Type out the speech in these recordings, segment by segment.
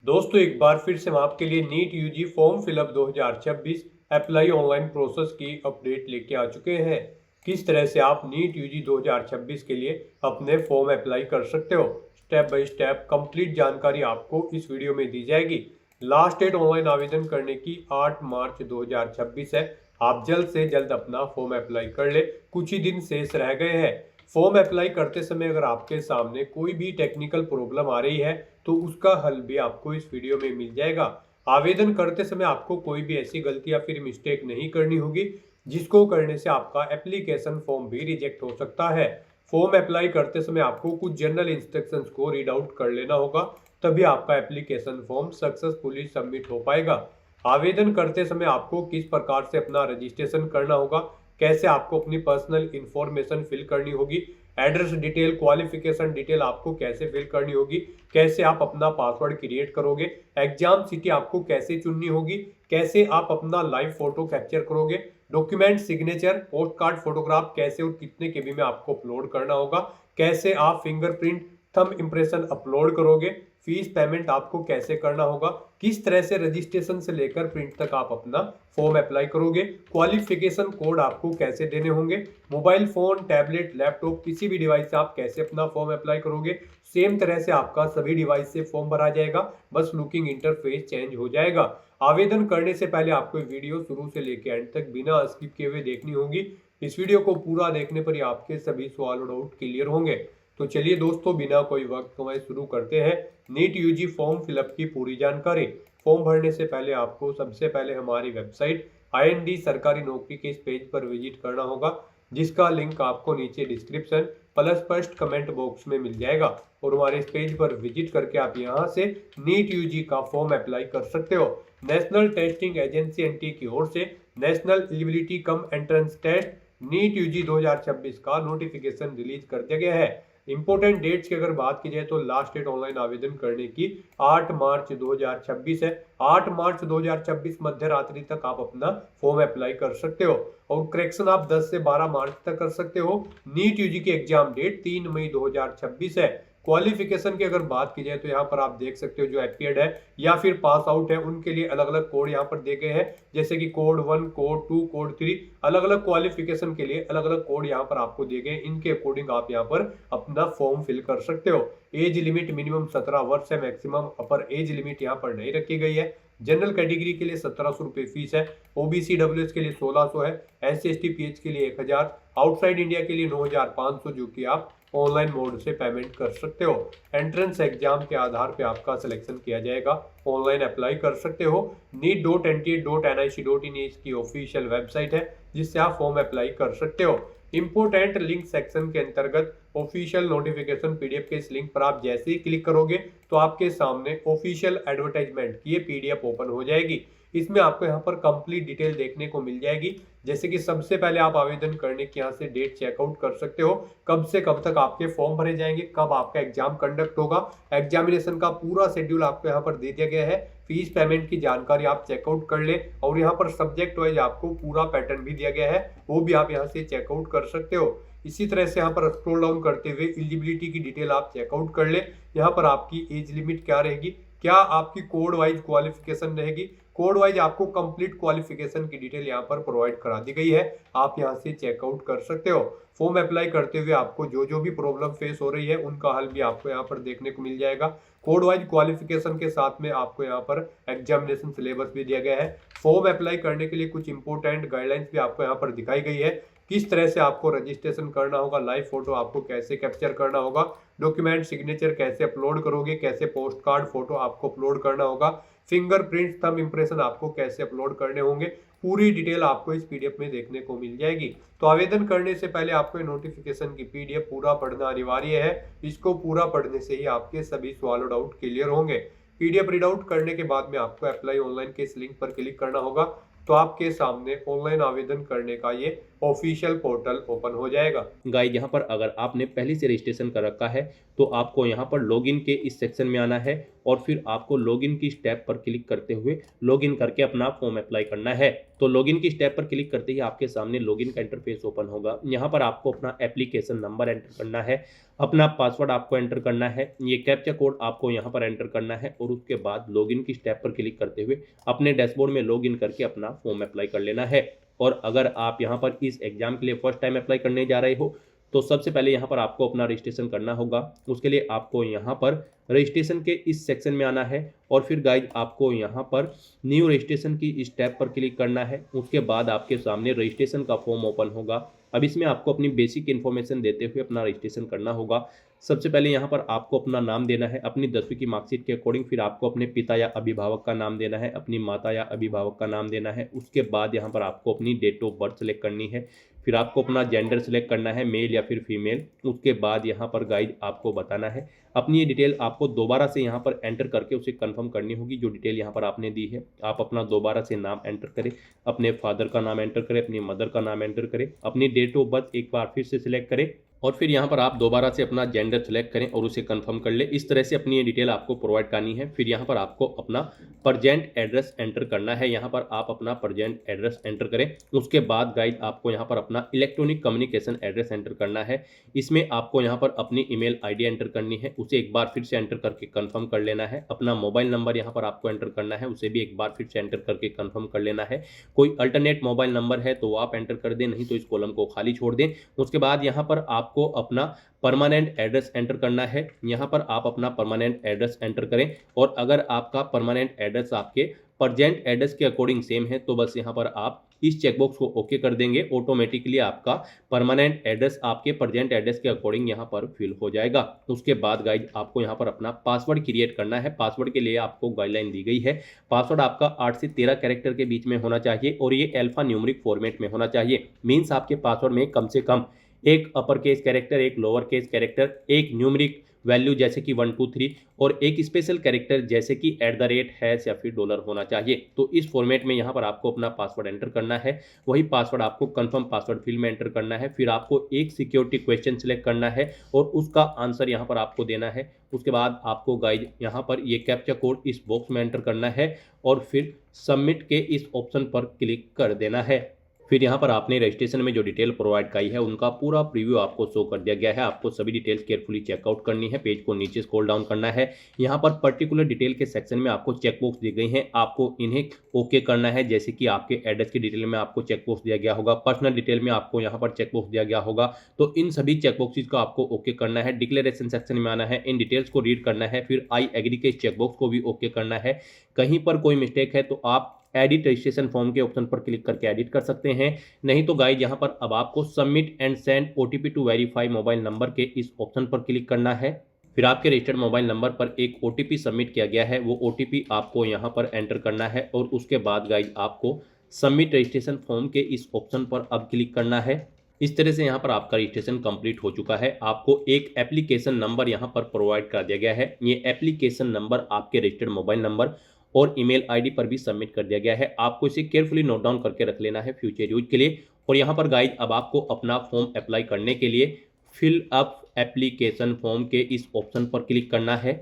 दोस्तों एक बार फिर से हम आपके लिए NEET UG form fill up 2026 apply online process की अपडेट लेके आ चुके हैं। किस तरह से आप नीट यूजी 2026 के लिए अपने फॉर्म अप्लाई कर सकते हो, स्टेप बाय स्टेप कंप्लीट जानकारी आपको इस वीडियो में दी जाएगी। लास्ट डेट ऑनलाइन आवेदन करने की 8 मार्च 2026 है। आप जल्द से जल्द अपना फॉर्म अप्लाई कर ले, कुछ ही दिन शेष रह गए हैं। फॉर्म अप्लाई करते समय अगर आपके सामने कोई भी टेक्निकल प्रॉब्लम आ रही है तो उसका हल भी आपको इस वीडियो में मिल जाएगा। आवेदन करते समय आपको कोई भी ऐसी गलती या फिर मिस्टेक नहीं करनी होगी जिसको करने से आपका एप्लीकेशन फॉर्म भी रिजेक्ट हो सकता है। फॉर्म अप्लाई करते समय आपको कुछ जनरल इंस्ट्रक्शंस को रीड आउट कर लेना होगा, तभी आपका एप्लीकेशन फॉर्म सक्सेसफुली सबमिट हो पाएगा। आवेदन करते समय आपको किस प्रकार से अपना रजिस्ट्रेशन करना होगा, कैसे आपको अपनी पर्सनल इंफॉर्मेशन फिल करनी होगी, एड्रेस डिटेल, क्वालिफिकेशन डिटेल आपको कैसे फिल करनी होगी, कैसे आप अपना पासवर्ड क्रिएट करोगे, एग्जाम सिटी आपको कैसे चुननी होगी, कैसे आप अपना लाइव फोटो कैप्चर करोगे, document, signature, post card, photograph कैसे और कितने केबी में आपको अपलोड करना होगा, कैसे आप फिंगरप्रिंट, थंब इंप्रेशन अपलोड करोगे, फीस पेमेंट आपको कैसे करना होगा, किस तरह से रजिस्ट्रेशन से लेकर प्रिंट तक आप अपना फॉर्म अप्लाई करोगे, क्वालिफिकेशन कोड आपको कैसे देने होंगे, मोबाइल फोन, टैबलेट, लैपटॉप किसी भी डिवाइस से आप कैसे अपना फॉर्म अप्लाई करोगे। सेम तरह से आपका सभी डिवाइस से फॉर्म भरा जाएगा, बस लुकिंग इंटरफेस चेंज हो जाएगा। आवेदन करने से पहले आपको वीडियो शुरू से लेकर एंड तक बिना स्किप किए हुए देखनी होगी। इस वीडियो को पूरा देखने पर ही आपके सभी सवाल और डाउट क्लियर होंगे। तो चलिए दोस्तों, बिना कोई वक्त गंवाए शुरू करते हैं नीट यूजी फॉर्म फिलअप की पूरी जानकारी। फॉर्म भरने से पहले आपको सबसे पहले हमारी वेबसाइट IND सरकारी नौकरी के इस पेज पर विजिट करना होगा, जिसका लिंक आपको नीचे description plus first comment box में मिल जाएगा। और हमारे इस पेज पर विजिट करके आप यहां से नीट यूजी का फॉर्म अप्लाई कर सकते हो। नेशनल टेस्टिंग एजेंसी NT की ओर से national eligibility cum entrance test NEET UG 2026 का नोटिफिकेशन रिलीज कर दिया गया है। इंपोर्टेंट डेट्स की अगर बात की जाए तो लास्ट डेट ऑनलाइन आवेदन करने की 8 मार्च 2026 है। 8 मार्च 2026 मध्य रात्रि तक आप अपना फॉर्म अप्लाई कर सकते हो और करेक्शन आप 10 से 12 मार्च तक कर सकते हो। नीट यूजी की एग्जाम डेट 3 मई 2026 है। क्वालिफिकेशन की अगर बात की जाए तो यहाँ पर आप देख सकते हो जो अपीयर्ड है या फिर पास आउट है उनके लिए अलग अलग कोड यहाँ पर दिए गए हैं, जैसे कि कोड 1, कोड 2, कोड 3, अलग अलग क्वालिफिकेशन के लिए अलग अलग कोड यहाँ पर आपको दिए गए। इनके अकॉर्डिंग आप यहाँ पर अपना फॉर्म फिल कर सकते हो। एज लिमिट मिनिमम 17 वर्ष है, मैक्सिमम अपर एज लिमिट यहाँ पर नहीं रखी गई है। जनरल कैटेगरी के लिए 1700 रुपये फीस है, OBC WS के लिए 1600 है, SC ST PH के लिए 1000, आउटसाइड इंडिया के लिए 9500, जो कि आप ऑनलाइन मोड से पेमेंट कर सकते हो। एंट्रेंस एग्जाम के आधार पे आपका सिलेक्शन किया जाएगा। ऑनलाइन अप्लाई कर सकते हो। NEET.NTA.NIC.in इसकी ऑफिशियल वेबसाइट है, जिससे आप फॉर्म अप्लाई कर सकते हो। इंपोर्टेंट लिंक सेक्शन के अंतर्गत ऑफिशियल नोटिफिकेशन PDF के इस लिंक पर आप जैसे ही क्लिक करोगे तो आपके सामने ऑफिशियल एडवर्टाइजमेंट की ये PDF ओपन हो जाएगी। इसमें आपको यहाँ पर कंप्लीट डिटेल देखने को मिल जाएगी, जैसे कि सबसे पहले आप आवेदन करने की यहाँ से डेट चेकआउट कर सकते हो, कब से कब तक आपके फॉर्म भरे जाएंगे, कब आपका एग्जाम कंडक्ट होगा, एग्जामिनेशन का पूरा शेड्यूल आपको यहाँ पर दे दिया गया है। फीस पेमेंट की जानकारी आप चेकआउट कर ले और यहाँ पर सब्जेक्ट वाइज आपको पूरा पैटर्न भी दिया गया है, वो भी आप यहाँ से चेकआउट कर सकते हो। इसी तरह से यहाँ पर स्क्रॉल डाउन करते हुए एलिजिबिलिटी की डिटेल आप चेकआउट कर ले। यहाँ पर आपकी एज लिमिट क्या रहेगी, क्या आपकी कोड वाइज क्वालिफिकेशन रहेगी, कोड वाइज आपको कंप्लीट क्वालिफिकेशन की डिटेल यहाँ पर प्रोवाइड करा दी गई है, आप यहाँ से चेकआउट कर सकते हो। फॉर्म अप्लाई करते हुए आपको जो जो भी प्रॉब्लम फेस हो रही है उनका हल भी आपको यहाँ पर देखने को मिल जाएगा। कोड वाइज क्वालिफिकेशन के साथ में आपको यहाँ पर एग्जामिनेशन सिलेबस भी दिया गया है। फॉर्म अप्लाई करने के लिए कुछ इंपोर्टेंट गाइडलाइंस भी आपको यहाँ पर दिखाई गई है, किस तरह से आपको रजिस्ट्रेशन करना होगा, लाइव फोटो आपको कैसे कैप्चर करना होगा, डॉक्यूमेंट सिग्नेचर कैसे अपलोड करोगे, कैसे पोस्ट कार्ड फोटो आपको अपलोड करना होगा, फिंगरप्रिंट, थंब इंप्रेशन आपको कैसे अपलोड करने होंगे, पूरी डिटेल आपको इस PDF में देखने को मिल जाएगी। तो आवेदन करने से पहले आपको नोटिफिकेशन की PDF पूरा पढ़ना अनिवार्य है। इसको पूरा पढ़ने से ही आपके सभी सवाल और डाउट क्लियर होंगे। PDF रीड आउट करने के बाद में आपको अप्लाई ऑनलाइन के इस लिंक पर क्लिक करना होगा, तो आपके सामने ऑनलाइन आवेदन करने का ये ऑफिशियल पोर्टल ओपन हो जाएगा। गाइस, यहाँ पर अगर आपने पहले से रजिस्ट्रेशन कर रखा है तो आपको यहाँ पर लॉगिन के इस सेक्शन में आना है और फिर आपको लॉगिन की स्टेप पर क्लिक करते हुए लॉगिन करके अपना फॉर्म अप्लाई करना है। तो लॉगिन की स्टेप पर क्लिक करते ही आपके सामने लॉगिन का इंटरफेस ओपन होगा। यहाँ पर आपको अपना एप्लीकेशन नंबर एंटर करना है, अपना पासवर्ड आपको एंटर करना है, ये कैप्चा कोड आपको यहाँ पर एंटर करना है और उसके बाद लॉगिन की स्टेप पर क्लिक करते हुए अपने डैशबोर्ड में लॉगिन करके अपना फॉर्म अप्लाई कर लेना है। और अगर आप यहाँ पर इस एग्जाम के लिए फर्स्ट टाइम अप्लाई करने जा रहे हो तो सबसे पहले यहाँ पर आपको अपना रजिस्ट्रेशन करना होगा। उसके लिए आपको यहाँ पर रजिस्ट्रेशन के इस सेक्शन में आना है और फिर गाइज आपको यहाँ पर न्यू रजिस्ट्रेशन की स्टेप पर क्लिक करना है। उसके बाद आपके सामने रजिस्ट्रेशन का फॉर्म ओपन होगा। अब इसमें आपको अपनी बेसिक इन्फॉर्मेशन देते हुए अपना रजिस्ट्रेशन करना होगा। सबसे पहले यहाँ पर आपको अपना नाम देना है अपनी 10वीं की मार्कशीट के अकॉर्डिंग, फिर आपको अपने पिता या अभिभावक का नाम देना है, अपनी माता या अभिभावक का नाम देना है। उसके बाद यहाँ पर आपको अपनी डेट ऑफ बर्थ सेलेक्ट करनी है, फिर आपको अपना जेंडर सेलेक्ट करना है, मेल या फिर फीमेल। उसके बाद यहाँ पर गाइड आपको बताना है अपनी ये डिटेल आपको दोबारा से यहाँ पर एंटर करके उसे कंफर्म करनी होगी। जो डिटेल यहाँ पर आपने दी है आप अपना दोबारा से नाम एंटर करें, अपने फादर का नाम एंटर करें, अपनी मदर का नाम एंटर करें, अपनी डेट ऑफ बर्थ एक बार फिर से सिलेक्ट करें और फिर यहाँ पर आप दोबारा से अपना जेंडर सेलेक्ट करें और उसे कंफर्म कर ले। इस तरह से अपनी ये डिटेल आपको प्रोवाइड करनी है। फिर यहाँ पर आपको अपना प्रेजेंट एड्रेस एंटर करना है। यहाँ पर आप अपना प्रेजेंट एड्रेस एंटर करें। उसके बाद गाइड आपको यहाँ पर अपना इलेक्ट्रॉनिक कम्युनिकेशन एड्रेस एंटर करना है। इसमें आपको यहाँ पर अपनी ईमेल आईडी एंटर करनी है, उसे एक बार फिर से एंटर करके कंफर्म कर लेना है। अपना मोबाइल नंबर यहाँ पर आपको एंटर करना है, उसे भी एक बार फिर से एंटर करके कंफर्म कर लेना है। कोई अल्टरनेट मोबाइल नंबर है तो आप एंटर कर दें, नहीं तो इस कॉलम को खाली छोड़ दें। उसके बाद यहाँ पर आपको अपना परमानेंट एड्रेस एंटर करना है। यहाँ पर आप अपना परमानेंट एड्रेस एंटर करें और अगर आपका परमानेंट एड्रेस आपके प्रेजेंट एड्रेस के अकॉर्डिंग सेम है तो बस यहाँ पर आप इस चेकबॉक्स को ओके कर देंगे। ऑटोमेटिकली आपका परमानेंट एड्रेस आपके प्रेजेंट एड्रेस के अकॉर्डिंग यहाँ पर फिल हो जाएगा। उसके बाद गाइड आपको यहाँ पर अपना पासवर्ड क्रिएट करना है। पासवर्ड के लिए आपको गाइडलाइन दी गई है। पासवर्ड आपका 8 से 13 कैरेक्टर के बीच में होना चाहिए और ये अल्फा न्यूमेरिक फॉर्मेट में होना चाहिए। मीन्स आपके पासवर्ड में कम से कम एक अपर केस कैरेक्टर, एक लोअर केस कैरेक्टर, एक न्यूमेरिक वैल्यू जैसे कि 1 2 3 और एक स्पेशल कैरेक्टर जैसे कि @ या फिर डॉलर होना चाहिए। तो इस फॉर्मेट में यहाँ पर आपको अपना पासवर्ड एंटर करना है। वही पासवर्ड आपको कंफर्म पासवर्ड फील्ड में एंटर करना है। फिर आपको एक सिक्योरिटी क्वेश्चन सिलेक्ट करना है और उसका आंसर यहाँ पर आपको देना है। उसके बाद आपको गाइड यहाँ पर ये कैप्चा कोड इस बॉक्स में एंटर करना है और फिर सबमिट के इस ऑप्शन पर क्लिक कर देना है। फिर यहाँ पर आपने रजिस्ट्रेशन में जो डिटेल प्रोवाइड की है उनका पूरा प्रीव्यू आपको शो कर दिया गया है। आपको सभी डिटेल्स केयरफुली चेकआउट करनी है। पेज को नीचे स्क्रॉल डाउन करना है। यहाँ पर पर्टिकुलर डिटेल के सेक्शन में आपको चेकबॉक्स दी गई हैं, आपको इन्हें ओके करना है। जैसे कि आपके एड्रेस की डिटेल में आपको चेकबॉक्स दिया गया होगा, पर्सनल डिटेल में आपको यहाँ पर चेकबॉक्स दिया गया होगा। तो इन सभी चेकबॉक्सेस को आपको ओके करना है। डिक्लेरेशन सेक्शन में आना है, इन डिटेल्स को रीड करना है, फिर आई एग्री के चेकबॉक्स को भी ओके करना है। कहीं पर कोई मिस्टेक है तो आप एडिट रजिस्ट्रेशन फॉर्म के ऑप्शन पर क्लिक करके एडिट कर सकते हैं। नहीं तो गाइड यहाँ पर अब आपको submit and send OTP to verify mobile number के इस ऑप्शन पर क्लिक करना है। फिर आपके रजिस्टर्ड मोबाइल नंबर पर एक OTP सबमिट किया गया है, वो OTP आपको यहाँ पर एंटर करना है और उसके बाद गाइड आपको सबमिट रजिस्ट्रेशन फॉर्म के इस ऑप्शन पर अब क्लिक करना है। इस तरह से यहाँ पर आपका रजिस्ट्रेशन कंप्लीट हो चुका है। आपको एक एप्लीकेशन नंबर यहाँ पर प्रोवाइड कर दिया गया है। ये एप्लीकेशन नंबर आपके रजिस्टर्ड मोबाइल नंबर और ईमेल आईडी पर भी सबमिट कर दिया गया है। आपको इसे केयरफुली नोट डाउन करके रख लेना है फ्यूचर यूज के लिए। और यहाँ पर गाइड अब आपको अपना फॉर्म अप्लाई करने के लिए फिल अप एप्लीकेशन फॉर्म के इस ऑप्शन पर क्लिक करना है।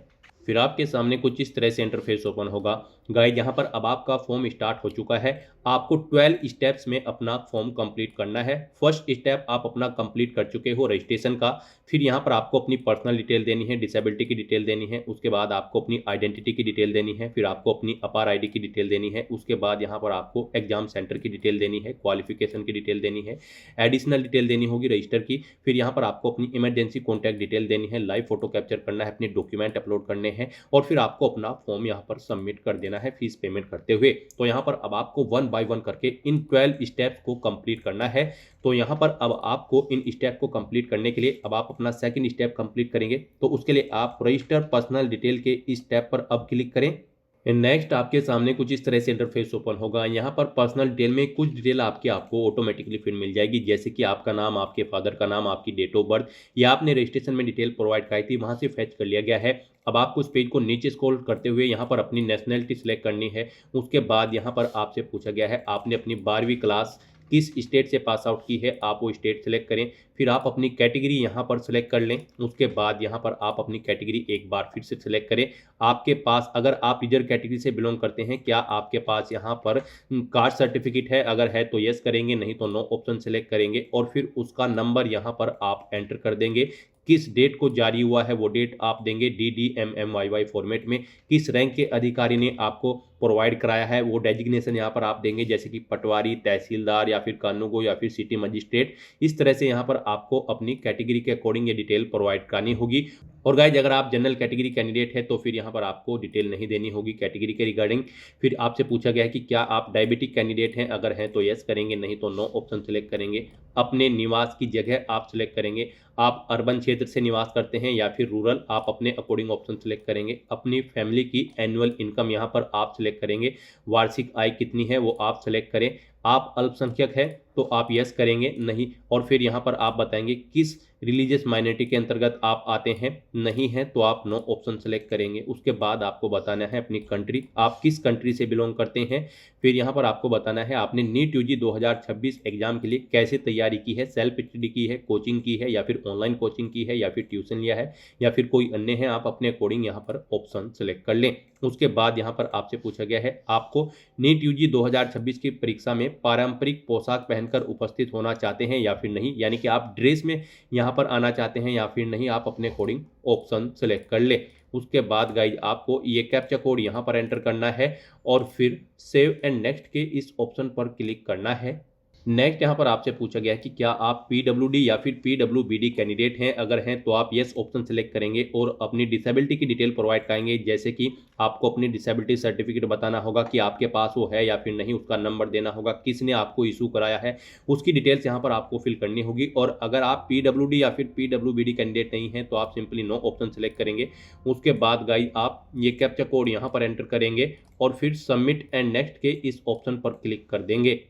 फिर आपके सामने कुछ इस तरह से इंटरफेस ओपन होगा। गाइड यहाँ पर अब आपका फॉर्म स्टार्ट हो चुका है। आपको 12 स्टेप्स में अपना फॉर्म कंप्लीट करना है। फर्स्ट स्टेप आप अपना कंप्लीट कर चुके हो रजिस्ट्रेशन का। फिर यहाँ पर आपको अपनी पर्सनल डिटेल देनी है, डिसेबिलिटी की डिटेल देनी है, उसके बाद आपको अपनी आइडेंटिटी की डिटेल देनी है, फिर आपको अपनी अपार आईडी की डिटेल देनी है, उसके बाद यहाँ पर आपको एग्जाम सेंटर की डिटेल देनी है, क्वालिफिकेशन की डिटेल देनी है, एडिशनल डिटेल देनी होगी रजिस्टर की। फिर यहाँ पर आपको अपनी इमरजेंसी कॉन्टैक्ट डिटेल देनी है, लाइव फोटो कैप्चर करना है, अपने डॉक्यूमेंट अपलोड करने हैं और फिर आपको अपना फॉर्म यहाँ पर सबमिट कर देना है फीस पेमेंट करते हुए। तो यहाँ पर अब आपको 1 बाय 1 करके इन 12 स्टेप्स को कंप्लीट करना है। तो यहाँ पर अब आपको इन स्टेप को कंप्लीट करने के लिए अब आप अपना सेकंड स्टेप कंप्लीट करेंगे। तो उसके लिए आप रजिस्टर पर्सनल डिटेल के इस स्टेप पर अब क्लिक करें। नेक्स्ट आपके सामने कुछ इस तरह से इंटरफेस ओपन होगा। यहाँ पर पर्सनल डिटेल में कुछ डिटेल आपको ऑटोमेटिकली फिर मिल जाएगी, जैसे कि आपका नाम, आपके फादर का नाम, आपकी डेट ऑफ बर्थ, या आपने रजिस्ट्रेशन में डिटेल प्रोवाइड कराई थी वहाँ से फैच कर लिया गया है। अब आपको इस पेज को नीचे स्क्रॉल करते हुए यहाँ पर अपनी नेशनलिटी सिलेक्ट करनी है। उसके बाद यहाँ पर आपसे पूछा गया है आपने अपनी 12वीं क्लास किस स्टेट से पास आउट की है आप वो स्टेट सेलेक्ट करें। फिर आप अपनी कैटेगरी यहाँ पर सेलेक्ट कर लें। उसके बाद यहाँ पर आप अपनी कैटेगरी एक बार फिर से सेलेक्ट करें। आपके पास अगर आप रिजर्व कैटेगरी से बिलोंग करते हैं, क्या आपके पास यहाँ पर कास्ट सर्टिफिकेट है, अगर है तो यस करेंगे, नहीं तो नो ऑप्शन सेलेक्ट करेंगे और फिर उसका नंबर यहाँ पर आप एंटर कर देंगे। किस डेट को जारी हुआ है वो डेट आप देंगे DDMMYY फॉर्मेट में। किस रैंक के अधिकारी ने आपको प्रोवाइड कराया है वो डेजिग्नेशन यहाँ पर आप देंगे, जैसे कि पटवारी, तहसीलदार या फिर कानूगो या फिर सिटी मजिस्ट्रेट। इस तरह से यहाँ पर आपको अपनी कैटेगरी के अकॉर्डिंग ये डिटेल प्रोवाइड करानी होगी। और गाइज अगर आप जनरल कैटेगरी कैंडिडेट है तो फिर यहाँ पर आपको डिटेल नहीं देनी होगी कैटेगरी के रिगार्डिंग। फिर आपसे पूछा गया है कि क्या आप डायबिटिक कैंडिडेट हैं, अगर हैं तो यस करेंगे, नहीं तो नो ऑप्शन सेलेक्ट करेंगे। अपने निवास की जगह आप सेलेक्ट करेंगे, आप अर्बन क्षेत्र से निवास करते हैं या फिर रूरल, आप अपने अकॉर्डिंग ऑप्शन सेलेक्ट करेंगे। अपनी फैमिली की एनुअल इनकम यहाँ पर आप सेलेक्ट करेंगे, वार्षिक आय कितनी है वो आप सेलेक्ट करें। आप अल्पसंख्यक है तो आप यस करेंगे, नहीं, और फिर यहाँ पर आप बताएंगे किस रिलीजियस माइनॉरिटी के अंतर्गत आप आते हैं, नहीं है तो आप नो ऑप्शन सेलेक्ट करेंगे। उसके बाद आपको बताना है अपनी कंट्री, आप किस कंट्री से बिलोंग करते हैं। फिर यहाँ पर आपको बताना है आपने नीट यूजी 2026 एग्जाम के लिए कैसे तैयारी की है, सेल्फ स्टडी की है, कोचिंग की है या फिर ऑनलाइन कोचिंग की है या फिर ट्यूशन लिया है या फिर कोई अन्य है, आप अपने अकॉर्डिंग यहाँ पर ऑप्शन सेलेक्ट कर लें। उसके बाद यहाँ पर आपसे पूछा गया है आपको नीट यूजी 2026 की परीक्षा में पारंपरिक पोशाक पहनकर उपस्थित होना चाहते हैं या फिर नहीं, यानी कि आप ड्रेस में यहाँ पर आना चाहते हैं या फिर नहीं, आप अपने अकॉर्डिंग ऑप्शन सेलेक्ट कर ले। उसके बाद गाइज आपको ये कैप्चा कोड यहाँ पर एंटर करना है और फिर सेव एंड नेक्स्ट के इस ऑप्शन पर क्लिक करना है। नेक्स्ट यहाँ पर आपसे पूछा गया है कि क्या आप PWD या फिर PWBD कैंडिडेट हैं, अगर हैं तो आप यस ऑप्शन सेलेक्ट करेंगे और अपनी डिसेबिलिटी की डिटेल प्रोवाइड कराएंगे, जैसे कि आपको अपनी डिसेबिलिटी सर्टिफिकेट बताना होगा कि आपके पास वो है या फिर नहीं, उसका नंबर देना होगा, किसने आपको इशू कराया है उसकी डिटेल्स यहाँ पर आपको फिल करनी होगी। और अगर आप PWD या फिर PWBD कैंडिडेट नहीं हैं तो आप सिंपली नो ऑप्शन सेलेक्ट करेंगे। उसके बाद गाइस आप ये कैप्चा कोड यहाँ पर एंटर करेंगे और फिर सबमिट एंड नेक्स्ट के इस ऑप्शन पर क्लिक कर देंगे।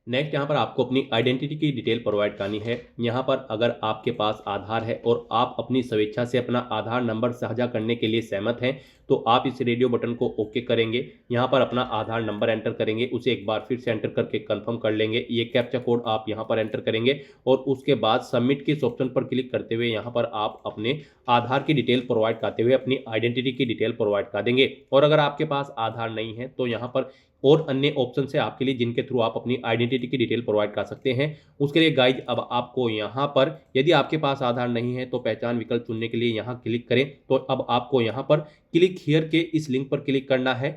नेक्स्ट यहाँ पर आपको अपनी आइडेंटिटी की डिटेल प्रोवाइड करनी है। यहाँ पर अगर आपके पास आधार है और आप अपनी स्वेच्छा से अपना आधार नंबर साझा करने के लिए सहमत हैं तो आप इस रेडियो बटन को ओके करेंगे। यहाँ पर अपना आधार नंबर एंटर करेंगे, उसे एक बार फिर से एंटर करके कंफर्म कर लेंगे। ये कैप्चा कोड आप यहाँ पर एंटर करेंगे और उसके बाद सबमिट के इस ऑप्शन पर क्लिक करते हुए यहाँ पर आप अपने आधार की डिटेल प्रोवाइड करते हुए अपनी आइडेंटिटी की डिटेल प्रोवाइड कर देंगे। और अगर आपके पास आधार नहीं है तो यहाँ पर और अन्य ऑप्शन है आपके लिए जिनके थ्रू आप अपनी आइडेंटिटी की डिटेल प्रोवाइड कर सकते हैं। उसके लिए गाइज अब आपको यहाँ पर यदि आपके पास आधार नहीं है तो पहचान विकल्प चुनने के लिए यहाँ क्लिक करें। तो अब आपको यहाँ पर क्लिक हियर के इस लिंक पर क्लिक करना है।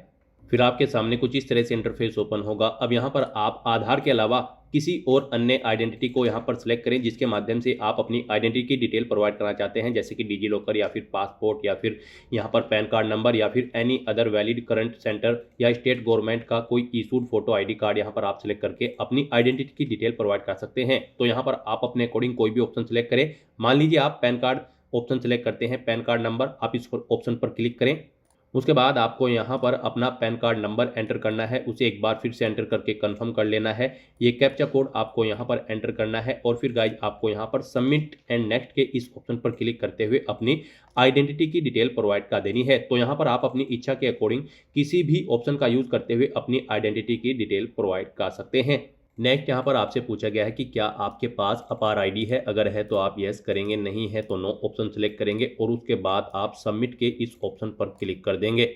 फिर आपके सामने कुछ इस तरह से इंटरफेस ओपन होगा। अब यहाँ पर आप आधार के अलावा किसी और अन्य आइडेंटिटी को यहाँ पर सिलेक्ट करें जिसके माध्यम से आप अपनी आइडेंटिटी की डिटेल प्रोवाइड करना चाहते हैं, जैसे कि डिजी लॉकर या फिर पासपोर्ट या फिर यहाँ पर पैन कार्ड नंबर या फिर any other valid current centre या स्टेट गवर्नमेंट का कोई इशूड फोटो आईडी कार्ड यहाँ पर आप सिलेक्ट करके अपनी आइडेंटिटी की डिटेल प्रोवाइड कर सकते हैं। तो यहाँ पर आप अपने अकॉर्डिंग कोई भी ऑप्शन सेलेक्ट करें। मान लीजिए आप पैन कार्ड ऑप्शन सेलेक्ट करते हैं, पैन कार्ड नंबर, आप इस ऑप्शन पर क्लिक करें। उसके बाद आपको यहाँ पर अपना पैन कार्ड नंबर एंटर करना है, उसे एक बार फिर से एंटर करके कंफर्म कर लेना है। ये कैप्चा कोड आपको यहाँ पर एंटर करना है और फिर गाइज आपको यहाँ पर सबमिट एंड नेक्स्ट के इस ऑप्शन पर क्लिक करते हुए अपनी आइडेंटिटी की डिटेल प्रोवाइड कर देनी है। तो यहाँ पर आप अपनी इच्छा के अकॉर्डिंग किसी भी ऑप्शन का यूज करते हुए अपनी आइडेंटिटी की डिटेल प्रोवाइड कर सकते हैं। नेक्स्ट यहाँ पर आपसे पूछा गया है कि क्या आपके पास अपार आईडी है, अगर है तो आप यस करेंगे, नहीं है तो नो ऑप्शन सेलेक्ट करेंगे और उसके बाद आप सबमिट के इस ऑप्शन पर क्लिक कर देंगे।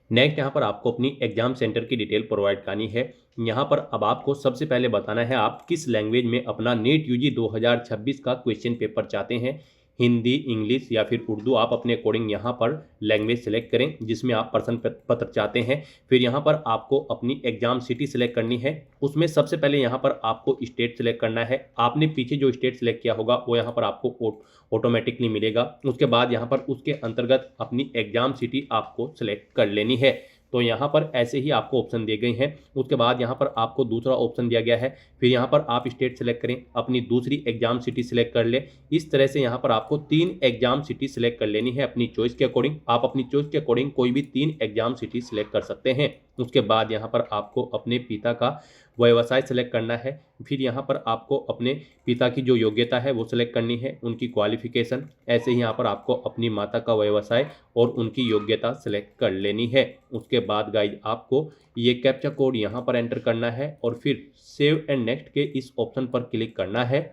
नेक्स्ट यहाँ पर आपको अपनी एग्जाम सेंटर की डिटेल प्रोवाइड करनी है। यहाँ पर अब आपको सबसे पहले बताना है आप किस लैंग्वेज में अपना नीट यूजी 2026 का क्वेश्चन पेपर चाहते हैं, हिंदी, इंग्लिश या फिर उर्दू। आप अपने अकॉर्डिंग यहाँ पर लैंग्वेज सेलेक्ट करें जिसमें आप प्रश्न पत्र चाहते हैं। फिर यहाँ पर आपको अपनी एग्जाम सिटी सेलेक्ट करनी है। उसमें सबसे पहले यहाँ पर आपको स्टेट सेलेक्ट करना है। आपने पीछे जो स्टेट सेलेक्ट किया होगा वो यहाँ पर आपको ऑटोमेटिकली मिलेगा। उसके बाद यहाँ पर उसके अंतर्गत अपनी एग्जाम सिटी आपको सेलेक्ट कर लेनी है। तो यहाँ पर ऐसे ही आपको ऑप्शन दिए गए हैं। उसके बाद यहाँ पर आपको दूसरा ऑप्शन दिया गया है। फिर यहाँ पर आप स्टेट सेलेक्ट करें, अपनी दूसरी एग्जाम सिटी सेलेक्ट कर ले। इस तरह से यहाँ पर आपको 3 एग्जाम सिटी सेलेक्ट कर लेनी है अपनी चॉइस के अकॉर्डिंग। आप अपनी चॉइस के अकॉर्डिंग कोई भी 3 एग्जाम सिटी सेलेक्ट कर सकते हैं। उसके बाद यहाँ पर आपको अपने पिता का व्यवसाय सेलेक्ट करना है। फिर यहाँ पर आपको अपने पिता की जो योग्यता है वो सिलेक्ट करनी है, उनकी क्वालिफिकेशन। ऐसे ही यहाँ पर आपको अपनी माता का व्यवसाय और उनकी योग्यता सिलेक्ट कर लेनी है। उसके बाद गाइज आपको ये कैप्चा कोड यहाँ पर एंटर करना है और फिर सेव एंड नेक्स्ट के इस ऑप्शन पर क्लिक करना है।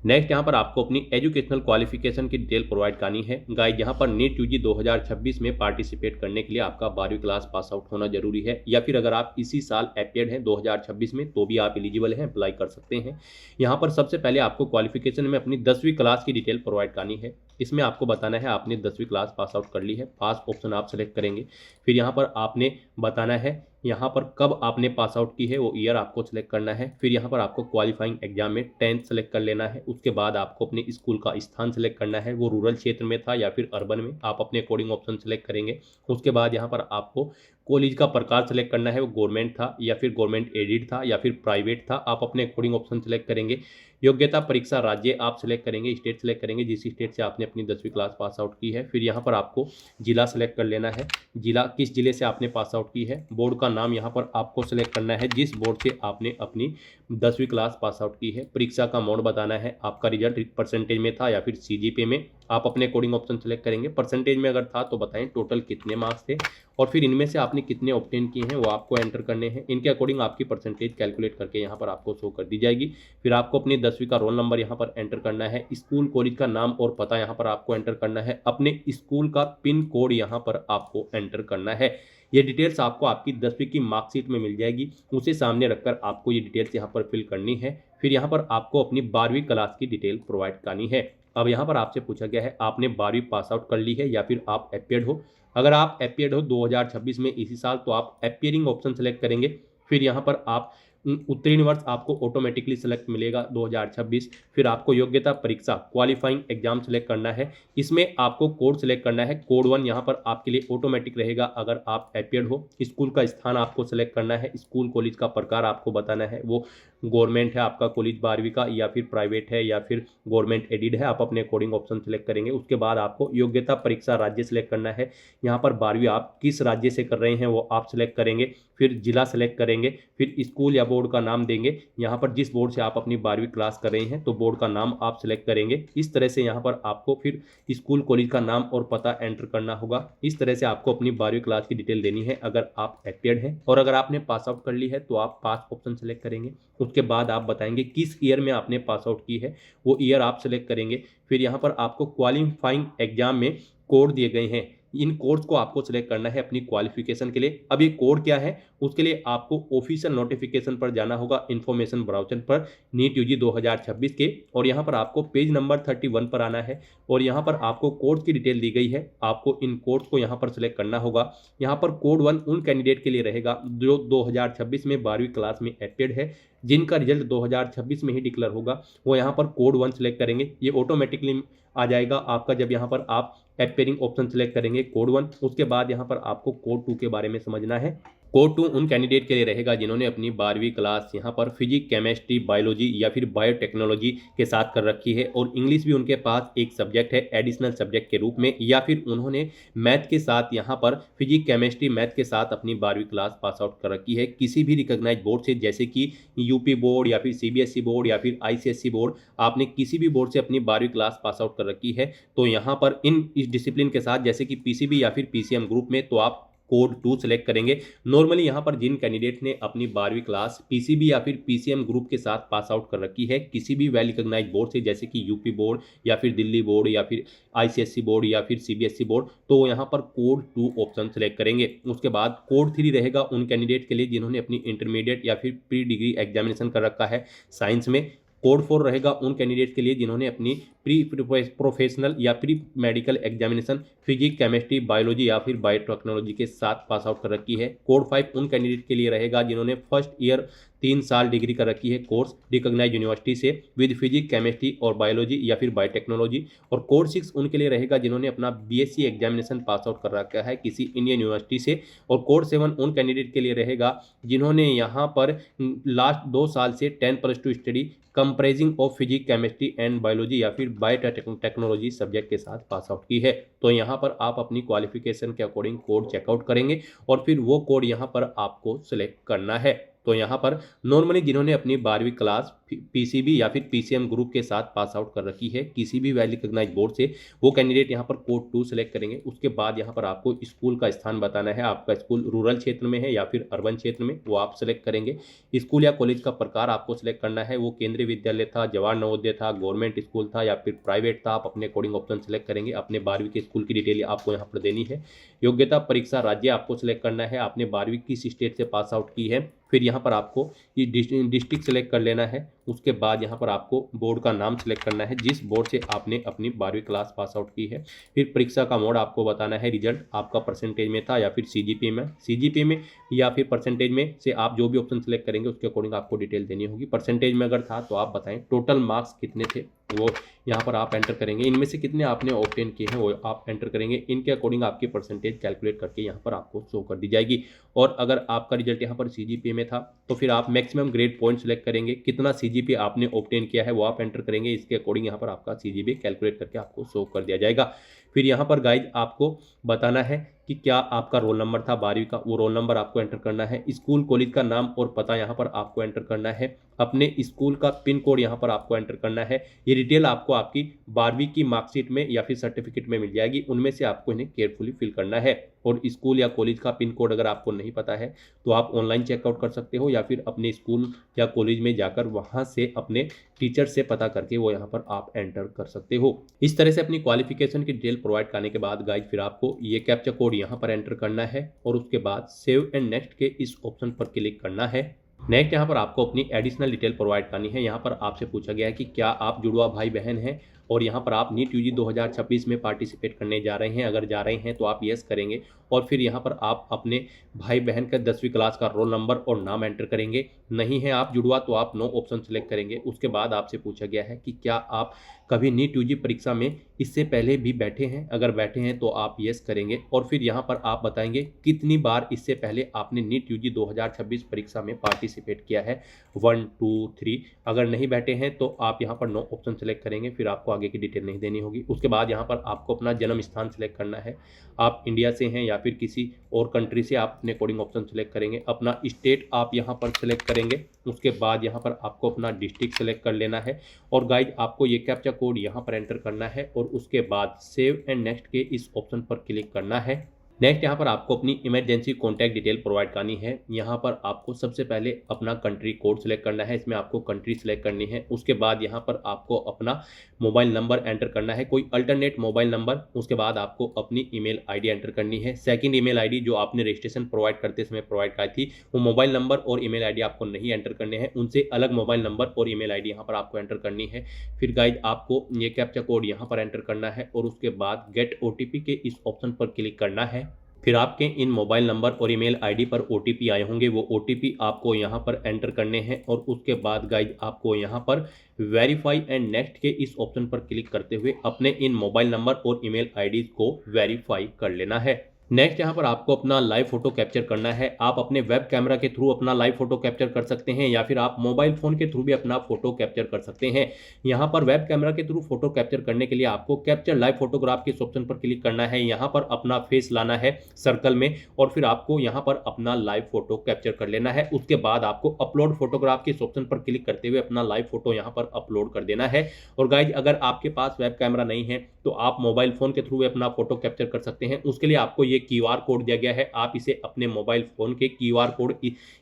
नेक्स्ट यहाँ पर आपको अपनी एजुकेशनल क्वालिफिकेशन की डिटेल प्रोवाइड करनी है। गाइज यहाँ पर नीट यूजी 2026 में पार्टिसिपेट करने के लिए आपका 12वीं क्लास पास आउट होना जरूरी है, या फिर अगर आप इसी साल अपियर्ड हैं 2026 में तो भी आप एलिजिबल हैं, अप्लाई कर सकते हैं। यहाँ पर सबसे पहले आपको क्वालिफिकेशन में अपनी 10वीं क्लास की डिटेल प्रोवाइड करनी है। इसमें आपको बताना है आपने 10वीं क्लास पास आउट कर ली है, पास ऑप्शन आप सेलेक्ट करेंगे। फिर यहाँ पर आपने बताना है यहाँ पर कब आपने पास आउट की है, वो ईयर आपको सेलेक्ट करना है। फिर यहाँ पर आपको क्वालिफाइंग एग्जाम में 10th सेलेक्ट कर लेना है। उसके बाद आपको अपने स्कूल का स्थान सेलेक्ट करना है, वो रूरल क्षेत्र में था या फिर अर्बन में, आप अपने अकॉर्डिंग ऑप्शन सेलेक्ट करेंगे। उसके बाद यहाँ पर आपको कॉलेज का प्रकार सेलेक्ट करना है, वो गवर्नमेंट था या फिर गवर्नमेंट एडिड था या फिर प्राइवेट था, आप अपने अकॉर्डिंग ऑप्शन सेलेक्ट करेंगे। योग्यता परीक्षा राज्य आप सेलेक्ट करेंगे, स्टेट सेलेक्ट करेंगे जिस स्टेट से आपने अपनी 10वीं क्लास पास आउट की है। फिर यहाँ पर आपको जिला सेलेक्ट कर लेना है, जिला किस जिले से आपने पास आउट की है। बोर्ड का नाम यहाँ पर आपको सेलेक्ट करना है जिस बोर्ड से आपने अपनी 10वीं क्लास पास आउट की है। परीक्षा का मोड बताना है, आपका रिजल्ट परसेंटेज में था या फिर सीजीपीए में, आप अपने अकॉर्डिंग ऑप्शन सेलेक्ट करेंगे। परसेंटेज में अगर था तो बताएं टोटल कितने मार्क्स थे, और फिर इनमें से आपने कितने ऑब्टेन किए हैं वो आपको एंटर करने हैं। इनके अकॉर्डिंग आपकी परसेंटेज कैलकुलेट करके यहाँ पर आपको शो कर दी जाएगी। फिर आपको अपनी 10वीं का रोल नंबर यहाँ पर एंटर करना है, स्कूल कॉलेज का नाम और पता यहाँ पर आपको एंटर करना है, अपने स्कूल का पिन कोड यहाँ पर आपको एंटर करना है। ये डिटेल्स आपको आपकी 10वीं की मार्कशीट में मिल जाएगी, उसे सामने रखकर आपको ये डिटेल्स यहाँ पर फिल करनी है। फिर यहाँ पर आपको अपनी 12वीं क्लास की डिटेल प्रोवाइड करनी है। अब यहाँ पर आपसे पूछा गया है आपने 12वीं पास आउट कर ली है या फिर आप अपियर्ड हो। अगर आप अपियर्ड हो 2026 में इसी साल तो आप अपियरिंग ऑप्शन सेलेक्ट करेंगे। फिर यहाँ पर आप उत्तीर्ण वर्ष आपको ऑटोमेटिकली सेलेक्ट मिलेगा 2026। फिर आपको योग्यता परीक्षा क्वालिफाइंग एग्जाम सेलेक्ट करना है, इसमें आपको कोड सेलेक्ट करना है। कोड 1 यहाँ पर आपके लिए ऑटोमेटिक रहेगा अगर आप अपियर्ड हो। स्कूल का स्थान आपको सेलेक्ट करना है, स्कूल कॉलेज का प्रकार आपको बताना है, वो गवर्नमेंट है आपका कॉलेज 12वीं का या फिर प्राइवेट है या फिर गवर्नमेंट एडिड है, आप अपने अकॉर्डिंग ऑप्शन सेलेक्ट करेंगे। उसके बाद आपको योग्यता परीक्षा राज्य सेलेक्ट करना है, यहाँ पर 12वीं आप किस राज्य से कर रहे हैं वो आप सेलेक्ट करेंगे। फिर जिला सेलेक्ट करेंगे, फिर स्कूल या बोर्ड का नाम देंगे, यहाँ पर जिस बोर्ड से आप अपनी 12वीं क्लास कर रहे हैं तो बोर्ड का नाम आप सेलेक्ट करेंगे। इस तरह से यहाँ पर आपको फिर स्कूल कॉलेज का नाम और पता एंटर करना होगा। इस तरह से आपको अपनी 12वीं क्लास की डिटेल देनी है अगर आप अपियर्ड हैं, और अगर आपने पास आउट कर ली है तो आप पास ऑप्शन सेलेक्ट करेंगे। उसके बाद आप बताएंगे किस ईयर में आपने पास आउट की है, वो ईयर आप सेलेक्ट करेंगे। फिर यहाँ पर आपको क्वालिफाइंग एग्जाम में कोड दिए गए हैं, इन कोड्स को आपको सिलेक्ट करना है अपनी क्वालिफिकेशन के लिए। अब ये कोड क्या है उसके लिए आपको ऑफिशियल नोटिफिकेशन पर जाना होगा, इन्फॉर्मेशन ब्राउजर पर नीट यूजी 2026 के, और यहाँ पर आपको पेज नंबर 31 पर आना है और यहाँ पर आपको कोड्स की डिटेल दी गई है। आपको इन कोड्स को यहाँ पर सिलेक्ट करना होगा। यहाँ पर कोड 1 उन कैंडिडेट के लिए रहेगा जो 2026 में 12वीं क्लास में अपियर्ड है, जिनका रिजल्ट 2026 में ही डिक्लेयर होगा, वो यहाँ पर कोड 1 सेलेक्ट करेंगे। ये ऑटोमेटिकली आ जाएगा आपका जब यहाँ पर आप अपियरिंग ऑप्शन सेलेक्ट करेंगे कोड 1। उसके बाद यहाँ पर आपको कोड 2 के बारे में समझना है। कोड 2 उन कैंडिडेट के लिए रहेगा जिन्होंने अपनी 12वीं क्लास यहाँ पर फिजिक्स, केमिस्ट्री, बायोलॉजी या फिर बायोटेक्नोलॉजी के साथ कर रखी है और इंग्लिश भी उनके पास एक सब्जेक्ट है एडिशनल सब्जेक्ट के रूप में, या फिर उन्होंने मैथ के साथ यहाँ पर फिजिक्स, केमिस्ट्री, मैथ के साथ अपनी 12वीं क्लास पास आउट कर रखी है किसी भी रिकॉग्नाइज्ड बोर्ड से, जैसे कि यूपी बोर्ड या फिर सीबीएसई बोर्ड या फिर आईसीएसई बोर्ड। आपने किसी भी बोर्ड से अपनी 12वीं क्लास पास आउट कर रखी है तो यहाँ पर इस डिसिप्लिन के साथ, जैसे कि पीसीबी या फिर पीसीएम ग्रुप में, तो आप कोड 2 सेलेक्ट करेंगे। नॉर्मली यहाँ पर जिन कैंडिडेट ने अपनी 12वीं क्लास पीसीबी या फिर पीसीएम ग्रुप के साथ पास आउट कर रखी है किसी भी वेल रिकॉग्नाइज्ड बोर्ड से, जैसे कि यूपी बोर्ड या फिर दिल्ली बोर्ड या फिर आईसीएसई बोर्ड या फिर सीबीएसई बोर्ड, तो यहाँ पर कोड 2 ऑप्शन सेलेक्ट करेंगे। उसके बाद कोड 3 रहेगा उन कैंडिडेट के लिए जिन्होंने अपनी इंटरमीडिएट या फिर प्री डिग्री एग्जामिनेशन कर रखा है साइंस में। कोड 4 रहेगा उन कैंडिडेट के लिए जिन्होंने अपनी प्री प्रोफेशनल या pre medical examination physics, chemistry, biology या फिर बायोटेक्नोलॉजी के साथ पास आउट कर रखी है। कोड 5 उन कैंडिडेट के लिए रहेगा जिन्होंने फर्स्ट ईयर 3 साल डिग्री कर रखी है कोर्स रिकॉग्नाइज्ड यूनिवर्सिटी से विद फिजिक्स, केमिस्ट्री और बायोलॉजी या फिर बायोटेक्नोलॉजी। और कोड 6 उनके लिए रहेगा जिन्होंने अपना बीएससी एग्जामिनेशन पास आउट कर रखा है किसी इंडियन यूनिवर्सिटी से। और कोड 7 उन कैंडिडेट के लिए रहेगा जिन्होंने यहाँ पर लास्ट 2 साल से 10+2 study comprising of physics, chemistry and biology या फिर बायोटेक्नोलॉजी सब्जेक्ट के साथ पास आउट की है। तो यहाँ पर आप अपनी क्वालिफिकेशन के अकॉर्डिंग कोड चेकआउट करेंगे और फिर वो कोड यहाँ पर आपको सिलेक्ट करना है। तो यहाँ पर नॉर्मली जिन्होंने अपनी 12वीं क्लास पीसीबी या फिर पीसीएम ग्रुप के साथ पास आउट कर रखी है किसी भी वेल रिकॉग्नाइज्ड बोर्ड से, वो कैंडिडेट यहाँ पर कोड 2 सेलेक्ट करेंगे। उसके बाद यहाँ पर आपको स्कूल का स्थान बताना है, आपका स्कूल रूरल क्षेत्र में है या फिर अर्बन क्षेत्र में, वो आप सेलेक्ट करेंगे। स्कूल या कॉलेज का प्रकार आपको सिलेक्ट करना है, वो केंद्रीय विद्यालय था, जवाहर नवोदय था, गवर्नमेंट स्कूल था या फिर प्राइवेट था, आप अपने अकॉर्डिंग ऑप्शन सेलेक्ट करेंगे। अपने 12वीं के स्कूल की डिटेल आपको यहाँ पर देनी है। योग्यता परीक्षा राज्य आपको सिलेक्ट करना है, आपने 12वीं किस स्टेट से पास आउट की है। फिर यहाँ पर आपको ये डिस्ट्रिक्ट सेलेक्ट कर लेना है। उसके बाद यहाँ पर आपको बोर्ड का नाम सेलेक्ट करना है जिस बोर्ड से आपने अपनी 12वीं क्लास पास आउट की है। फिर परीक्षा का मोड आपको बताना है, रिजल्ट आपका परसेंटेज में था या फिर सीजीपीए में या फिर परसेंटेज में से आप जो भी ऑप्शन सेलेक्ट करेंगे उसके अकॉर्डिंग आपको डिटेल देनी होगी। परसेंटेज में अगर था तो आप बताएं टोटल मार्क्स कितने थे, वो यहाँ पर आप एंटर करेंगे। इनमें से कितने आपने ऑब्टेन किए हैं वो आप एंटर करेंगे। इनके अकॉर्डिंग आपकी परसेंटेज कैलकुलेट करके यहाँ पर आपको शो कर दी जाएगी। और अगर आपका रिजल्ट यहाँ पर सीजीपीए में था तो फिर आप मैक्सिमम ग्रेड पॉइंट सेलेक्ट करेंगे, कितना सीजीपीए आपने ऑब्टेन किया है वो आप एंटर करेंगे। इसके अकॉर्डिंग यहाँ पर आपका सीजीपीए कैलकुलेट करके आपको शो कर दिया जाएगा। फिर यहाँ पर गाइज आपको बताना है कि क्या आपका रोल नंबर था 12वीं का, वो रोल नंबर आपको एंटर करना है। स्कूल कॉलेज का नाम और पता यहाँ पर आपको एंटर करना है। अपने स्कूल का पिन कोड यहाँ पर आपको एंटर करना है। ये डिटेल आपको आपकी 12वीं की मार्कशीट में या फिर सर्टिफिकेट में मिल जाएगी, उनमें से आपको इन्हें केयरफुली फिल करना है। और स्कूल या कॉलेज का पिन कोड अगर आपको नहीं पता है तो आप ऑनलाइन चेकआउट कर सकते हो या फिर अपने स्कूल या कॉलेज में जाकर वहाँ से अपने टीचर से पता करके वो यहाँ पर आप एंटर कर सकते हो। इस तरह से अपनी क्वालिफिकेशन की डिटेल प्रोवाइड करने के बाद गाइज फिर आपको ये कैप्चा कोड यहाँ पर एंटर करना है और उसके बाद सेव एंड नेक्स्ट के इस ऑप्शन पर क्लिक करना है। नेक्स्ट यहाँ पर आपको अपनी एडिशनल डिटेल प्रोवाइड करनी है। यहाँ पर आपसे पूछा गया है कि क्या आप जुड़वा भाई बहन हैं और यहाँ पर आप नीट यूजी 2026 में पार्टिसिपेट करने जा रहे हैं। अगर जा रहे हैं तो आप यस करेंगे और फिर यहाँ पर आप अपने भाई बहन का 10वीं क्लास का रोल नंबर और नाम एंटर करेंगे। नहीं है आप जुड़वा तो आप नो ऑप्शन सेलेक्ट करेंगे। उसके बाद आपसे पूछा गया है कि क्या आप कभी नीट यूजी परीक्षा में इससे पहले भी बैठे हैं। अगर बैठे हैं तो आप यस करेंगे और फिर यहाँ पर आप बताएंगे कितनी बार इससे पहले आपने नीट यूजी 2026 परीक्षा में पार्टिसिपेट किया है, 1 2 3। अगर नहीं बैठे हैं तो आप यहाँ पर नो ऑप्शन सेलेक्ट करेंगे, फिर आपको आगे की डिटेल नहीं देनी होगी। उसके बाद यहाँ पर आपको अपना जन्म स्थान सेलेक्ट करना है, आप इंडिया से हैं या फिर किसी और कंट्री से, आप अपने अकॉर्डिंग ऑप्शन सेलेक्ट करेंगे। अपना स्टेट आप यहाँ पर सेलेक्ट करेंगे। उसके बाद यहाँ पर आपको अपना डिस्ट्रिक्ट सेलेक्ट कर लेना है और गाइज आपको ये कैप्चा कोड यहाँ पर एंटर करना है और उसके बाद सेव एंड नेक्स्ट के इस ऑप्शन पर क्लिक करना है। नेक्स्ट यहाँ पर आपको अपनी इमरजेंसी कॉन्टैक्ट डिटेल प्रोवाइड करनी है। यहाँ पर आपको सबसे पहले अपना कंट्री कोड सेलेक्ट करना है, इसमें आपको कंट्री सेलेक्ट करनी है। उसके बाद यहाँ पर आपको अपना मोबाइल नंबर एंटर करना है, कोई अल्टरनेट मोबाइल नंबर। उसके बाद आपको अपनी ईमेल आईडी एंटर करनी है। सेकंड ईमेल आईडी जो आपने रजिस्ट्रेशन प्रोवाइड करते समय प्रोवाइड कराई थी, वो मोबाइल नंबर और ईमेल आईडी आपको नहीं एंटर करने हैं, उनसे अलग मोबाइल नंबर और ईमेल आईडी यहाँ पर आपको एंटर करनी है। फिर गाइड आपको ये कैप्चा कोड यहाँ पर एंटर करना है और उसके बाद गेट ओटीपी के इस ऑप्शन पर क्लिक करना है। फिर आपके इन मोबाइल नंबर और ईमेल आईडी पर ओटीपी आए होंगे, वो ओटीपी आपको यहाँ पर एंटर करने हैं और उसके बाद गाइज आपको यहाँ पर वेरीफाई एंड नेक्स्ट के इस ऑप्शन पर क्लिक करते हुए अपने इन मोबाइल नंबर और ईमेल आईडी को वेरीफाई कर लेना है। नेक्स्ट यहाँ पर आपको अपना लाइव फोटो कैप्चर करना है। आप अपने वेब कैमरा के थ्रू अपना लाइव फोटो कैप्चर कर सकते हैं या फिर आप मोबाइल फोन के थ्रू भी अपना फोटो कैप्चर कर सकते हैं। यहाँ पर वेब कैमरा के थ्रू फोटो कैप्चर करने के लिए आपको कैप्चर लाइव फोटोग्राफ के ऑप्शन पर क्लिक करना है। यहाँ पर अपना फेस लाना है सर्कल में और फिर आपको यहाँ पर अपना लाइव फोटो कैप्चर कर लेना है। उसके बाद आपको अपलोड फोटोग्राफ के ऑप्शन पर क्लिक करते हुए अपना लाइव फोटो यहाँ पर अपलोड कर देना है। और गाइज अगर आपके पास वेब कैमरा नहीं है तो आप मोबाइल फोन के थ्रू अपना फोटो कैप्चर कर सकते हैं। उसके लिए आपको ये क्यूआर कोड दिया गया है, आप इसे अपने मोबाइल फोन के क्यूआर कोड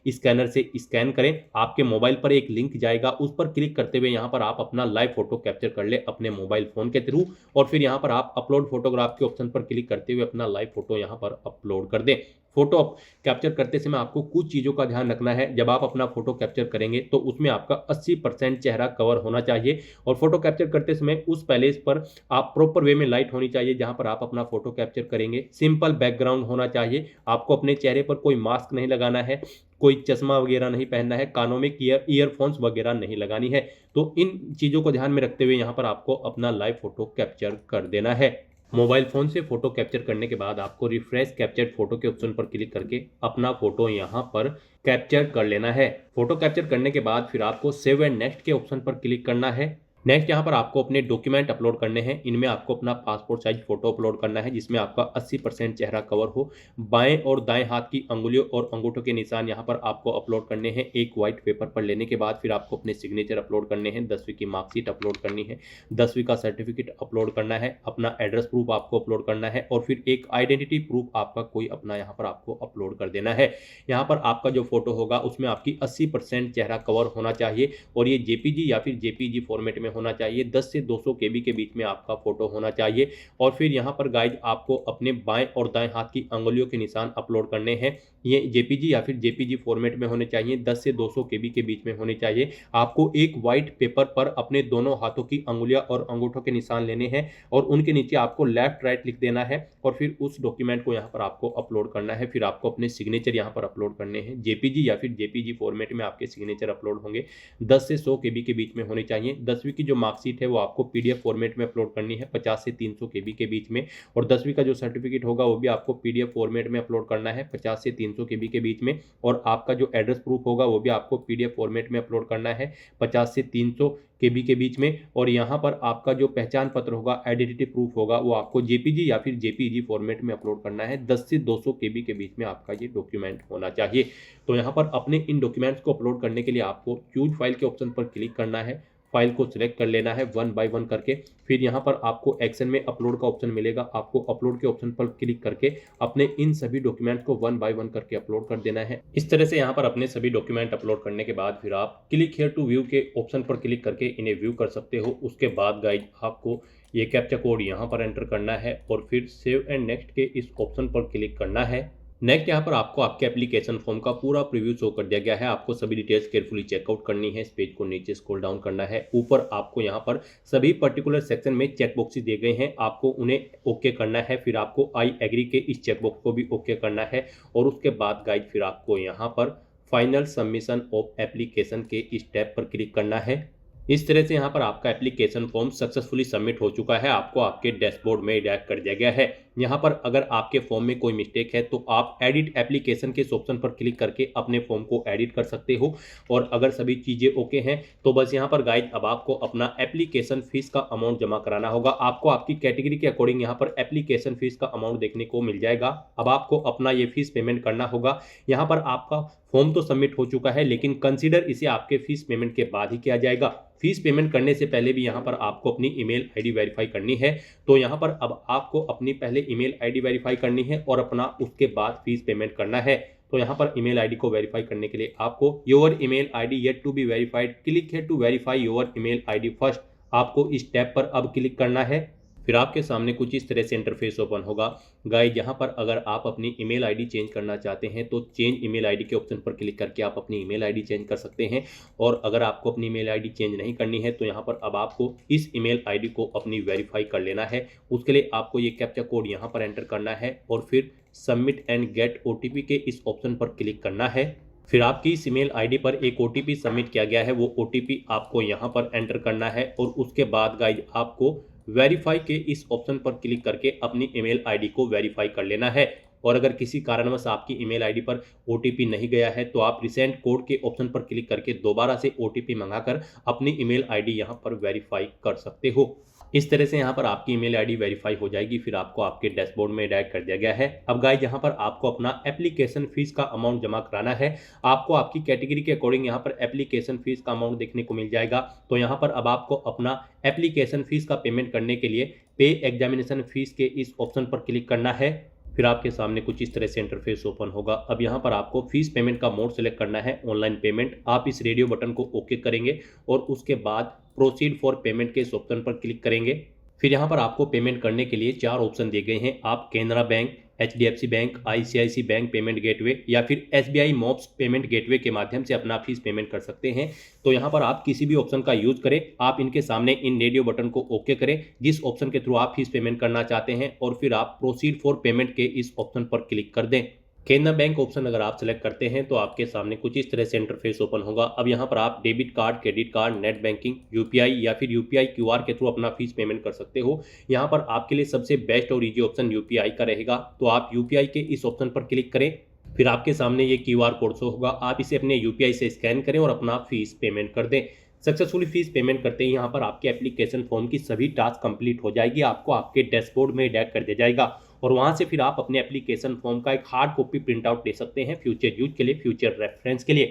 स्कैनर से स्कैन करें। आपके मोबाइल पर एक लिंक जाएगा, उस पर क्लिक करते हुए यहाँ पर आप अपना लाइव फोटो कैप्चर कर ले अपने मोबाइल फोन के थ्रू और फिर यहाँ पर आप अपलोड फोटोग्राफ के ऑप्शन पर क्लिक करते हुए अपना लाइव फोटो यहाँ पर अपलोड कर दें। फोटो कैप्चर करते समय आपको कुछ चीज़ों का ध्यान रखना है। जब आप अपना फोटो कैप्चर करेंगे तो उसमें आपका 80% चेहरा कवर होना चाहिए और फोटो कैप्चर करते समय उस पैलेस पर आप प्रॉपर वे में लाइट होनी चाहिए जहां पर आप अपना फोटो कैप्चर करेंगे। सिंपल बैकग्राउंड होना चाहिए। आपको अपने चेहरे पर कोई मास्क नहीं लगाना है, कोई चश्मा वगैरह नहीं पहनना है, कानों में ईयरफोन्स वगैरह नहीं लगानी है। तो इन चीज़ों को ध्यान में रखते हुए यहाँ पर आपको अपना लाइव फोटो कैप्चर कर देना है। मोबाइल फ़ोन से फ़ोटो कैप्चर करने के बाद आपको रिफ्रेश कैप्चर्ड फ़ोटो के ऑप्शन पर क्लिक करके अपना फ़ोटो यहाँ पर कैप्चर कर लेना है। फ़ोटो कैप्चर करने के बाद फिर आपको सेव एंड नेक्स्ट के ऑप्शन पर क्लिक करना है। नेक्स्ट यहाँ पर आपको अपने डॉक्यूमेंट अपलोड करने हैं। इनमें आपको अपना पासपोर्ट साइज फ़ोटो अपलोड करना है जिसमें आपका 80% चेहरा कवर हो। बाएं और दाएं हाथ की अंगुलियों और अंगूठों के निशान यहाँ पर आपको अपलोड करने हैं। एक वाइट पेपर पर लेने के बाद फिर आपको अपने सिग्नेचर अपलोड करने हैं। 10वीं की मार्कशीट अपलोड करनी है, 10वीं का सर्टिफिकेट अपलोड करना है, अपना एड्रेस प्रूफ आपको अपलोड करना है और फिर एक आइडेंटिटी प्रूफ आपका कोई अपना यहाँ पर आपको अपलोड कर देना है। यहाँ पर आपका जो फोटो होगा उसमें आपकी 80% चेहरा कवर होना चाहिए और ये जेपीजी या फिर जेपीजी फॉर्मेट में होना चाहिए। 10 से 200 केबी के बीच में आपका फोटो होना चाहिए और फिर यहाँ पर गाइज आपको अपने बाएं और दाएं हाथ की अंगुलियों के निशान अपलोड करने हैं। ये जेपीजी या फिर जेपीजी फॉर्मेट में होने चाहिए। 10 से 200 केबी के बीच में होने चाहिए। आपको एक वाइट पेपर पर अपने दोनों हाथों की अंगुलियां और अंगूठों के निशान लेने हैं और उनके नीचे आपको लेफ्ट राइट लिख देना है और फिर उस डॉक्यूमेंट को यहाँ पर आपको अपलोड करना है। फिर आपको अपने सिग्नेचर यहाँ पर अपलोड करने हैं। जेपीजी या फिर जेपीजी फॉर्मेट में आपके सिग्नेचर अपलोड होंगे। 10 से 100 केबी के बीच में होने चाहिए। 10वीं की जो मार्कशीट है वो आपको पीडीएफ फॉर्मेट में अपलोड करनी है 50 से 300 केबी के बीच में और 10वीं का जो सर्टिफिकेट होगा वो भी आपको पीडीएफ फॉर्मेट में अपलोड करना है 50 से 300 केबी के बीच में और आपका जो एड्रेस प्रूफ होगा वो भी आपको पीडीएफ फॉर्मेट में अपलोड करना है 50 से 300 केबी के बीच में और यहाँ पर आपका जो पहचान पत्र होगा, आइडेंटिटी प्रूफ होगा, वो आपको जेपीजी या फिर जेपीजी फॉर्मेट में अपलोड करना है। 10 से 200 केबी के बीच में आपका ये डॉक्यूमेंट होना चाहिए। तो यहाँ पर अपने इन डॉक्यूमेंट्स को अपलोड करने के लिए आपको चूज फाइल के ऑप्शन पर क्लिक करना है। फाइल को सिलेक्ट कर लेना है 1 बाय 1 करके। फिर यहाँ पर आपको एक्शन में अपलोड का ऑप्शन मिलेगा। आपको अपलोड के ऑप्शन पर क्लिक करके अपने इन सभी डॉक्यूमेंट्स को 1 बाय 1 करके अपलोड कर देना है। इस तरह से यहाँ पर अपने सभी डॉक्यूमेंट अपलोड करने के बाद फिर आप क्लिक हियर टू व्यू के ऑप्शन पर क्लिक करके इन्हें व्यू कर सकते हो। उसके बाद गाइज आपको ये कैप्चा कोड यहाँ पर एंटर करना है और फिर सेव एंड नेक्स्ट के इस ऑप्शन पर क्लिक करना है। नेक्स्ट यहाँ पर आपको आपके एप्लीकेशन फॉर्म का पूरा प्रीव्यू शो कर दिया गया है। आपको सभी डिटेल्स केयरफुली चेकआउट करनी है। इस पेज को नीचे स्क्रॉल डाउन करना है। ऊपर आपको यहाँ पर सभी पर्टिकुलर सेक्शन में चेक बॉक्सेस दिए गए हैं, आपको उन्हें ओके करना है। फिर आपको आई एग्री के इस चेकबॉक्स को भी ओके करना है और उसके बाद गाइड फिर आपको यहाँ पर फाइनल सबमिशन ऑफ एप्लीकेशन के इस टैब पर क्लिक करना है। इस तरह से यहाँ पर आपका एप्लीकेशन फॉर्म सक्सेसफुली सबमिट हो चुका है। आपको आपके डैशबोर्ड में डायरेक्ट कर दिया गया है। यहाँ पर अगर आपके फॉर्म में कोई मिस्टेक है तो आप एडिट एप्लीकेशन के इस ऑप्शन पर क्लिक करके अपने फॉर्म को एडिट कर सकते हो और अगर सभी चीज़ें ओके हैं तो बस यहाँ पर गाइड अब आपको अपना एप्लीकेशन फीस का अमाउंट जमा कराना होगा। आपको आपकी कैटेगरी के अकॉर्डिंग यहाँ पर एप्लीकेशन फीस का अमाउंट देखने को मिल जाएगा। अब आपको अपना ये फीस पेमेंट करना होगा। यहाँ पर आपका फॉर्म तो सबमिट हो चुका है लेकिन कंसीडर इसे आपके फीस पेमेंट के बाद ही किया जाएगा। फीस पेमेंट करने से पहले भी यहाँ पर आपको अपनी ईमेल आईडी वेरीफाई करनी है। तो यहाँ पर अब आपको अपनी पहले ईमेल आईडी वेरीफाई करनी है और अपना उसके बाद फीस पेमेंट करना है। तो यहाँ पर ईमेल आईडी को वेरीफाई करने के लिए आपको your email ID yet to be verified, click here to verify your email ID first. आपको इस टैब पर अब क्लिक करना है। फिर आपके सामने कुछ इस तरह से इंटरफेस ओपन होगा। गाइड यहाँ पर अगर आप अपनी ईमेल आईडी चेंज करना चाहते हैं तो चेंज ईमेल आईडी के ऑप्शन पर क्लिक करके आप अपनी ईमेल आईडी चेंज कर सकते हैं और अगर आपको अपनी ईमेल आईडी चेंज नहीं करनी है तो यहाँ पर अब आपको इस ईमेल आईडी को अपनी वेरीफाई कर लेना है। उसके लिए आपको ये कैप्चा कोड यहाँ पर एंटर करना है और फिर सबमिट एंड गेट ओटीपी के इस ऑप्शन पर क्लिक करना है। फिर आपकी इस ईमेल आईडी पर एक ओटीपी सबमिट किया गया है, वो ओटीपी आपको यहाँ पर एंटर करना है और उसके बाद गाइज आपको वेरीफाई के इस ऑप्शन पर क्लिक करके अपनी ईमेल आईडी को वेरीफाई कर लेना है। और अगर किसी कारणवश आपकी ईमेल आईडी पर ओटीपी नहीं गया है तो आप रिसेंट कोड के ऑप्शन पर क्लिक करके दोबारा से ओटीपी मंगाकर अपनी ईमेल आईडी यहाँ पर वेरीफाई कर सकते हो। इस तरह से यहाँ पर आपकी ईमेल आईडी वेरीफाई हो जाएगी। फिर आपको आपके डैशबोर्ड में डायरेक्ट कर दिया गया है। अब गाइस यहाँ पर आपको अपना एप्लीकेशन फीस का अमाउंट जमा कराना है। आपको आपकी कैटेगरी के अकॉर्डिंग यहाँ पर एप्लीकेशन फीस का अमाउंट देखने को मिल जाएगा। तो यहाँ पर अब आपको अपना एप्लीकेशन फीस का पेमेंट करने के लिए पे एग्जामिनेशन फीस के इस ऑप्शन पर क्लिक करना है। फिर आपके सामने कुछ इस तरह से इंटरफेस ओपन होगा। अब यहाँ पर आपको फीस पेमेंट का मोड सेलेक्ट करना है, ऑनलाइन पेमेंट। आप इस रेडियो बटन को ओके करेंगे और उसके बाद प्रोसीड फॉर पेमेंट के इस ऑप्शन पर क्लिक करेंगे। फिर यहाँ पर आपको पेमेंट करने के लिए 4 ऑप्शन दिए गए हैं। आप Canara bank, HDFC bank, ICICI bank payment gateway या फिर SBI मॉब्स पेमेंट गेटवे के माध्यम से अपना फीस पेमेंट कर सकते हैं। तो यहाँ पर आप किसी भी ऑप्शन का यूज करें, आप इनके सामने इन रेडियो बटन को ओके करें जिस ऑप्शन के थ्रू आप फीस पेमेंट करना चाहते हैं, और फिर आप प्रोसीड फॉर पेमेंट के इस ऑप्शन पर क्लिक कर दें। केनरा बैंक ऑप्शन अगर आप सेलेक्ट करते हैं तो आपके सामने कुछ इस तरह से इंटरफेस ओपन होगा। अब यहाँ पर आप debit card, credit card, net banking, UPI या फिर UPI QR के थ्रू अपना फीस पेमेंट कर सकते हो। यहाँ पर आपके लिए सबसे बेस्ट और ईजी ऑप्शन UPI का रहेगा, तो आप UPI के इस ऑप्शन पर क्लिक करें। फिर आपके सामने ये QR कोड शो होगा, आप इसे अपने UPI से स्कैन करें और अपना फीस पेमेंट कर दें। सक्सेसफुली फीस पेमेंट करते ही यहाँ पर आपके एप्लीकेशन फॉर्म की सभी टास्क कंप्लीट हो जाएगी, आपको आपके डैशबोर्ड में डैग कर दिया जाएगा, और वहां से फिर आप अपने एप्लीकेशन फॉर्म का एक हार्ड कॉपी प्रिंट आउट ले सकते हैं फ्यूचर यूज के लिए, फ्यूचर रेफरेंस के लिए।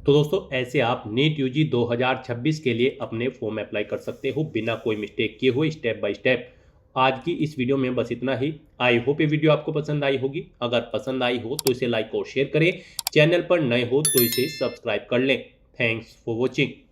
तो दोस्तों ऐसे आप नीट यूजी 2026 के लिए अपने फॉर्म अप्लाई कर सकते हो बिना कोई मिस्टेक किए हुए, स्टेप बाय स्टेप। आज की इस वीडियो में बस इतना ही। आई होप ये वीडियो आपको पसंद आई होगी। अगर पसंद आई हो तो इसे लाइक और शेयर करें, चैनल पर नए हो तो इसे सब्सक्राइब कर लें। Thanks for watching.